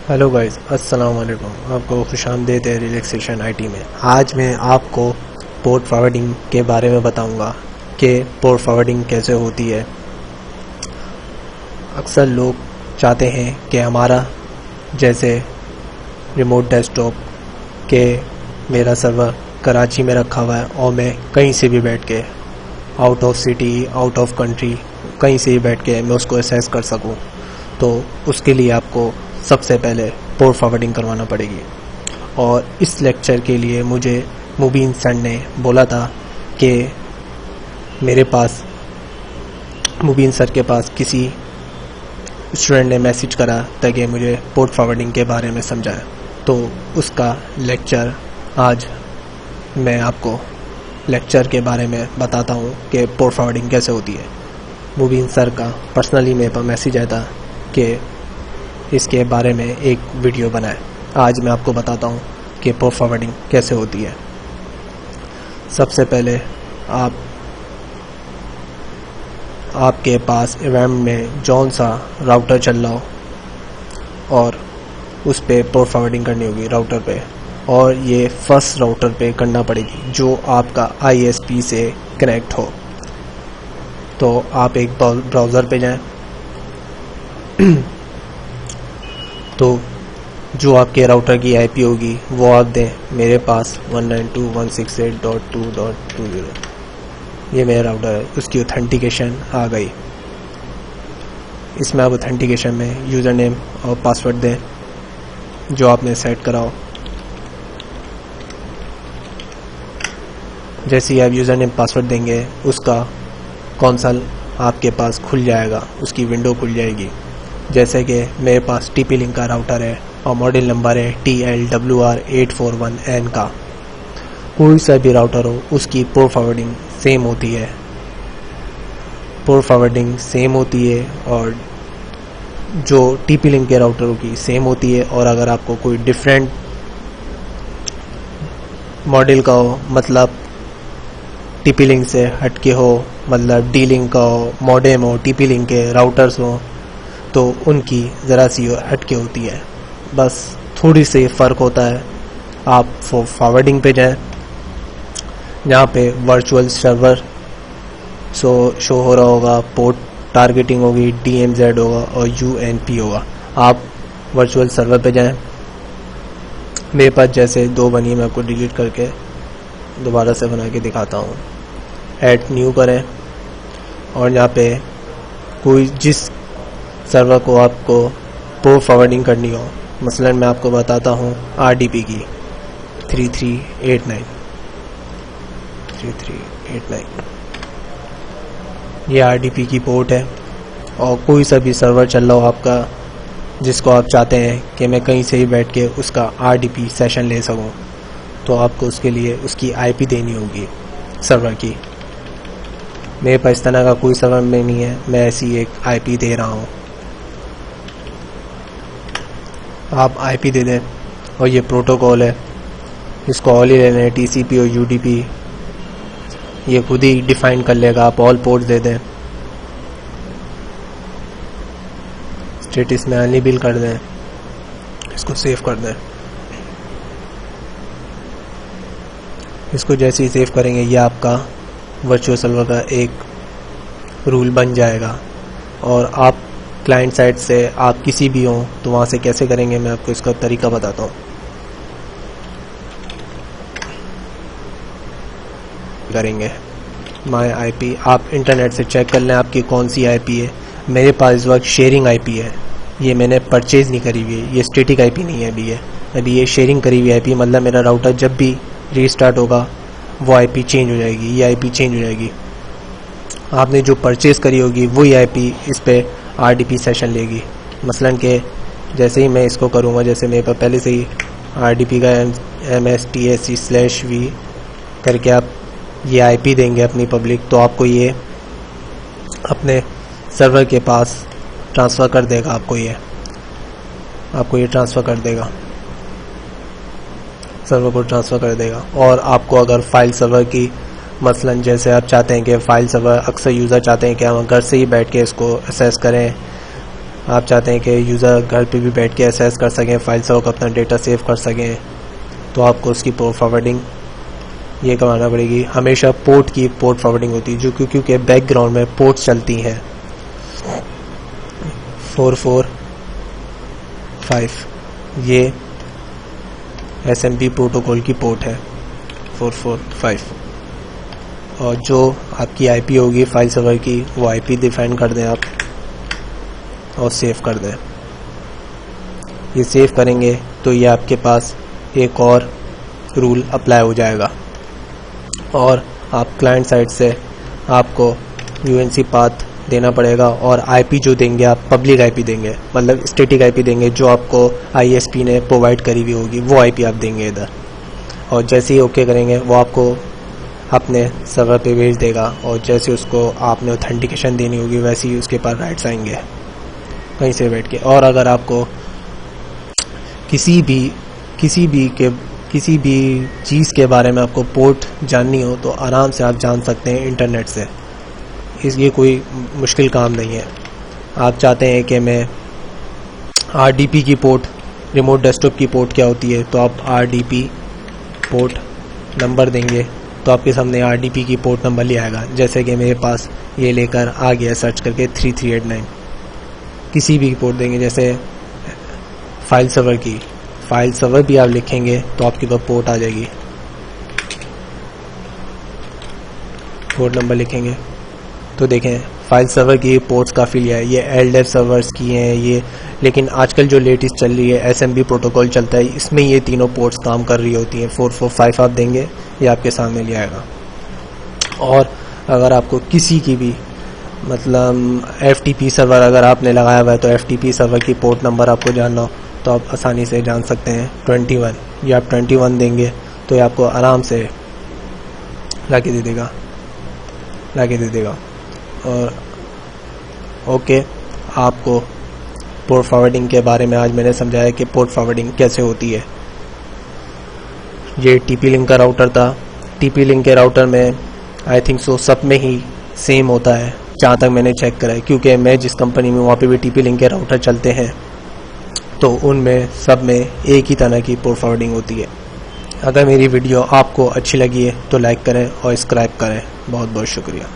Hello guys, अस्सलाम वालेकुम। आपको खुशामदीद है रिलैक्सेशन आईटी में। आज मैं आपको पोर्ट फॉरवर्डिंग के बारे में बताऊंगा कि पोर्ट फॉरवर्डिंग कैसे होती है। अक्सर लोग चाहते हैं कि हमारा जैसे रिमोट डेस्कटॉप के मेरा सर्वर कराची में रखा हुआ है और मैं कहीं से भी बैठ के out of city, out of country, कहीं से भी बैठ के मैं उसको एक्सेस कर सकूं। तो उसके लिए आपको सबसे पहले पोर्ट फॉरवर्डिंग करवाना पड़ेगी। और इस लेक्चर के लिए मुझे मुबीन सर ने बोला था कि मुबीन सर के पास किसी स्टूडेंट ने मैसेज करा ताकि मुझे पोर्ट फॉरवर्डिंग के बारे में समझाए। तो उसका लेक्चर आज मैं आपको लेक्चर के बारे में बताता हूँ कि पोर्ट फॉरवर्डिंग कैसे होती है। मुबीन सर का पर्सनली मेरे पास मैसेज आया था कि इसके बारे में एक वीडियो बनाए। आज मैं आपको बताता हूँ कि पोर्ट फॉरवर्डिंग कैसे होती है। सबसे पहले आपके पास इवेंट में जौन सा राउटर चल रहा हो और उस पे पोर्ट फॉरवर्डिंग करनी होगी राउटर पे, और ये फर्स्ट राउटर पे करना पड़ेगी जो आपका ISP से कनेक्ट हो। तो आप एक ब्राउज़र पे जाएं, तो जो आपके राउटर की IP होगी वो आप दें। मेरे पास 192.168.2.20 ये मेरा राउटर है। उसकी ऑथेंटिकेशन आ गई। इसमें आप ऑथेंटिकेशन में यूज़र नेम और पासवर्ड दें जो आपने सेट करा हो। जैसे ही आप यूज़र नेम पासवर्ड देंगे उसका कंसोल आपके पास खुल जाएगा, उसकी विंडो खुल जाएगी। जैसे कि मेरे पास TP-Link का राउटर है और मॉडल नंबर है TLWR841N का। कोई सा भी राउटर हो उसकी पोर्ट फॉरवर्डिंग सेम होती है। और जो TP-Link के राउटरों की सेम होती है। और अगर आपको कोई डिफरेंट मॉडल का हो, मतलब TP-Link से हटके हो, मतलब D-Link का हो, मॉडेम हो, TP-Link के राउटर्स हो, तो उनकी ज़रा सी हटके होती है। बस थोड़ी सी फ़र्क होता है। आप फॉरवर्डिंग पे जाएं, जहाँ पे वर्चुअल सर्वर शो हो रहा होगा, पोर्ट टारगेटिंग होगी, DMZ होगा और UNP होगा। आप वर्चुअल सर्वर पे जाएं। मेरे पास जैसे दो बनी, मैं आपको डिलीट करके दोबारा से बना के दिखाता हूँ। ऐड न्यू करें और यहाँ पे कोई जिस सर्वर को आपको पोर्ट फॉरवर्डिंग करनी हो, मसलन मैं आपको बताता हूँ RDP की 3389 ये RDP की पोर्ट है। और कोई सा भी सर्वर चल रहा हो आपका जिसको आप चाहते हैं कि मैं कहीं से ही बैठ के उसका RDP सेशन ले सकूं, तो आपको उसके लिए उसकी IP देनी होगी सर्वर की। मेरे पास इस तरह का कोई सर्वर में नहीं है, मैं ऐसी एक IP दे रहा हूँ। आप IP दे दें और ये प्रोटोकॉल है, इसको ऑल ही ले लें। TCP और UDP ये खुद ही डिफाइन कर लेगा। आप ऑल पोर्ट दे दें। स्टेटस में अनलेबल कर दें, इसको सेव कर दें। इसको जैसे ही सेव करेंगे ये आपका वर्चुअल सर्वर का एक रूल बन जाएगा। और आप क्लाइंट साइड से आप किसी भी हो तो वहाँ से कैसे करेंगे मैं आपको इसका तरीका बताता हूँ। करेंगे माय IP, आप इंटरनेट से चेक कर लें आपकी कौन सी IP है। मेरे पास इस वक्त शेयरिंग IP है, ये मैंने परचेज नहीं करी हुई है, ये स्टैटिक IP नहीं है अभी ये शेयरिंग करी हुई IP। मतलब मेरा राउटर जब भी रीस्टार्ट होगा वो IP चेंज हो जाएगी, ये IP चेंज हो जाएगी। आपने जो परचेज करी होगी वही IP इस पे RDP सेशन लेगी। मसलन के जैसे ही मैं इसको करूँगा, जैसे मेरे पास पहले से ही RDP का MSTSC/V करके आप ये IP देंगे अपनी पब्लिक, तो आपको ये अपने सर्वर के पास ट्रांसफ़र कर देगा। आपको ये ट्रांसफ़र कर देगा, सर्वर को ट्रांसफ़र कर देगा। और आपको अगर फाइल सर्वर की, मसलन जैसे आप चाहते हैं कि फाइल सर्वर, अक्सर यूज़र चाहते हैं कि हम घर से ही बैठ के इसको एक्सेस करें, आप चाहते हैं कि यूज़र घर पे भी बैठ के एक्सेस कर सकें, फाइल सर्वर को अपना डेटा सेव कर सकें, तो आपको उसकी पोर्ट फॉरवर्डिंग ये करवाना पड़ेगी। हमेशा पोर्ट की पोर्ट फॉरवर्डिंग होती है, जो क्योंकि बैकग्राउंड में पोर्ट्स चलती हैं। 445 ये SMP प्रोटोकॉल की पोर्ट है 445, और जो आपकी IP होगी फाइल सर्वर की, वो IP डिफाइन कर दें आप और सेव कर दें। ये सेव करेंगे तो ये आपके पास एक और रूल अप्लाई हो जाएगा, और आप क्लाइंट साइड से आपको UNC पाथ देना पड़ेगा, और IP जो देंगे आप पब्लिक IP देंगे, मतलब स्टैटिक IP देंगे जो आपको ISP ने प्रोवाइड करी हुई होगी, वो IP आप देंगे इधर। और जैसे ही ओके करेंगे वो आपको अपने सर्वर पे भेज देगा, और जैसे उसको आपने ऑथेंटिकेशन देनी होगी वैसे ही उसके पास राइट्स आएंगे कहीं से बैठ के। और अगर आपको किसी भी चीज़ के बारे में आपको पोर्ट जाननी हो तो आराम से आप जान सकते हैं इंटरनेट से। ये कोई मुश्किल काम नहीं है। आप चाहते हैं कि मैं RDP की पोर्ट, रिमोट डेस्कटॉप की पोर्ट क्या होती है, तो आप RDP पोर्ट नंबर देंगे तो आपके सामने RDP की पोर्ट नंबर ले आएगा। जैसे कि मेरे पास ये लेकर आ गया सर्च करके 3389। किसी भी पोर्ट देंगे, जैसे फाइल सर्वर भी आप लिखेंगे तो आपके पास पोर्ट आ जाएगी। पोर्ट नंबर लिखेंगे तो देखें फाइल सर्वर की पोर्ट्स काफ़ी लिया है, ये LDAP सर्वर्स की हैं ये, लेकिन आजकल जो लेटेस्ट चल रही है SMP प्रोटोकॉल चलता है, इसमें ये तीनों पोर्ट्स काम कर रही होती हैं। 445 आप देंगे, ये आपके सामने ले आएगा। और अगर आपको किसी की भी मतलब FTP सर्वर अगर आपने लगाया हुआ है तो FTP सर्वर की पोर्ट नंबर आपको जानना हो तो आप आसानी से जान सकते हैं 21। ये आप 21 देंगे तो ये आपको आराम से ला के दे देगा। और ओके, आपको पोर्ट फॉरवर्डिंग के बारे में आज मैंने समझाया कि पोर्ट फॉरवर्डिंग कैसे होती है। ये TP-Link का राउटर था। TP-Link के राउटर में आई थिंक सो सब में ही सेम होता है जहाँ तक मैंने चेक करा है, क्योंकि मैं जिस कंपनी में वहाँ पे भी TP-Link के राउटर चलते हैं तो उनमें सब में एक ही तरह की पोर्ट फॉरवर्डिंग होती है। अगर मेरी वीडियो आपको अच्छी लगी है तो लाइक करें और सब्सक्राइब करें। बहुत बहुत शुक्रिया।